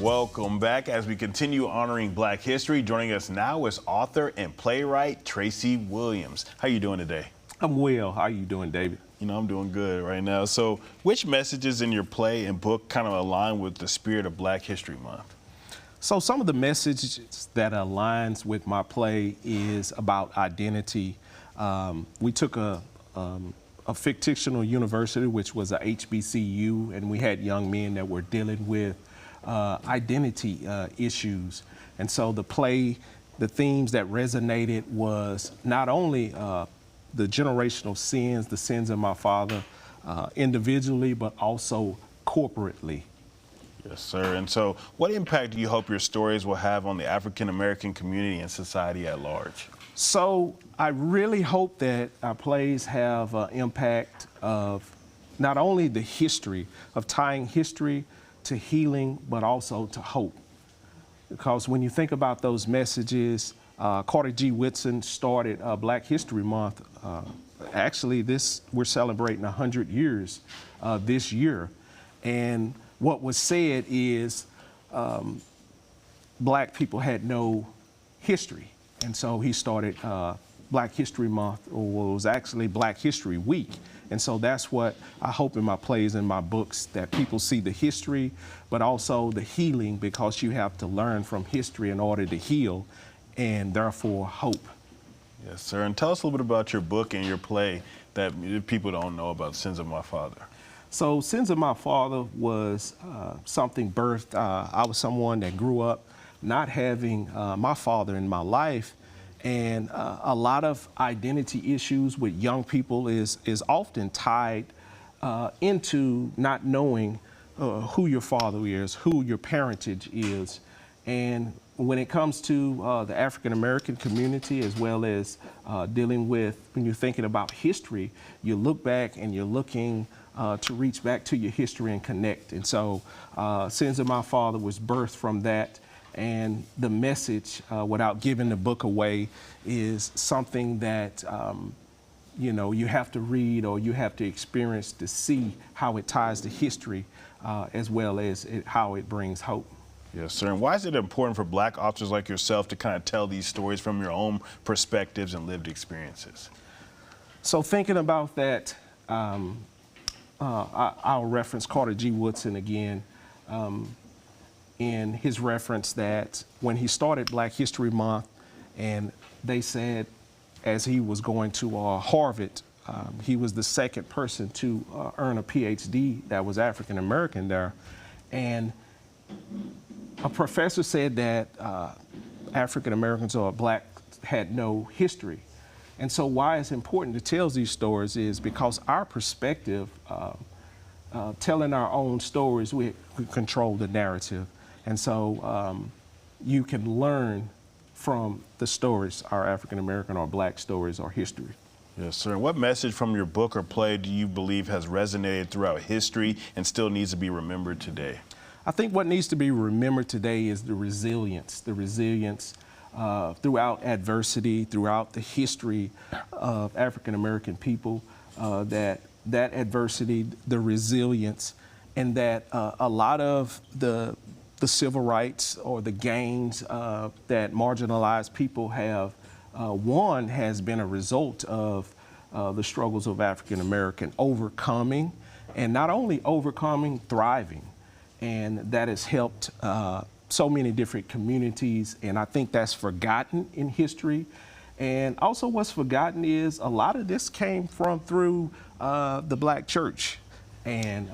Welcome back as we continue honoring Black history. Joining us now is author and playwright Tracy Williams. How you doing today? I'm well. How are you doing, David? You know, I'm doing good right now. So which messages in your play and book kind of align with the spirit of Black History Month? So some of the messages that aligns with my play is about identity. We took a fictional university, which was a HBCU, and we had young men that were dealing with identity issues. And so the play, the themes that resonated was not only the generational sins, the sins of my father, individually, but also corporately. Yes, sir. And so what impact do you hope your stories will have on the African-American community and society at large? So I really hope that our plays have an impact of not only the history, of tying history to healing, but also to hope. Because when you think about those messages, Carter G. Woodson started Black History Month. Actually, we're celebrating 100 years this year. And what was said is Black people had no history. And so he started Black History Month, or it was actually Black History Week. And so that's what I hope in my plays and my books, that people see the history, but also the healing, because you have to learn from history in order to heal, and therefore hope. Yes, sir. And tell us a little bit about your book and your play that people don't know about, Sins of My Father. So Sins of My Father was something birthed. I was someone that grew up not having my father in my life, and a lot of identity issues with young people is often tied into not knowing who your father is, who your parentage is. And when it comes to the African-American community, as well as dealing with, when you're thinking about history, you look back and you're looking to reach back to your history and connect. And so Sins of My Father was birthed from that. And the message, without giving the book away, is something that you know, you have to read or you have to experience to see how it ties to history, as well as how it brings hope. Yes, sir. And why is it important for Black authors like yourself to kind of tell these stories from your own perspectives and lived experiences? So thinking about that, I'll reference Carter G. Woodson again. In his reference that when he started Black History Month, and they said as he was going to Harvard, he was the second person to earn a PhD that was African American there. And a professor said that African Americans or Black had no history. And so why it's important to tell these stories is because our perspective, telling our own stories, we control the narrative. And so you can learn from the stories, our African-American or Black stories or history. Yes, sir. And what message from your book or play do you believe has resonated throughout history and still needs to be remembered today? I think what needs to be remembered today is the resilience throughout adversity, throughout the history of African-American people, that adversity, the resilience, and that a lot of the civil rights or the gains that marginalized people have won has been a result of the struggles of African American overcoming, and not only overcoming, thriving. And that has helped so many different communities, and I think that's forgotten in history. And also what's forgotten is a lot of this came through the Black church. And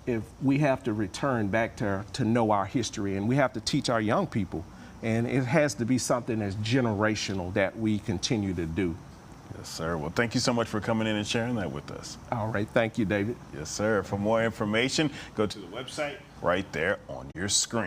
if we have to return back to know our history, and we have to teach our young people, and it has to be something that's generational that we continue to do. Yes, sir. Well, thank you so much for coming in and sharing that with us. All right. Thank you, David. Yes, sir. For more information, go to the website right there on your screen.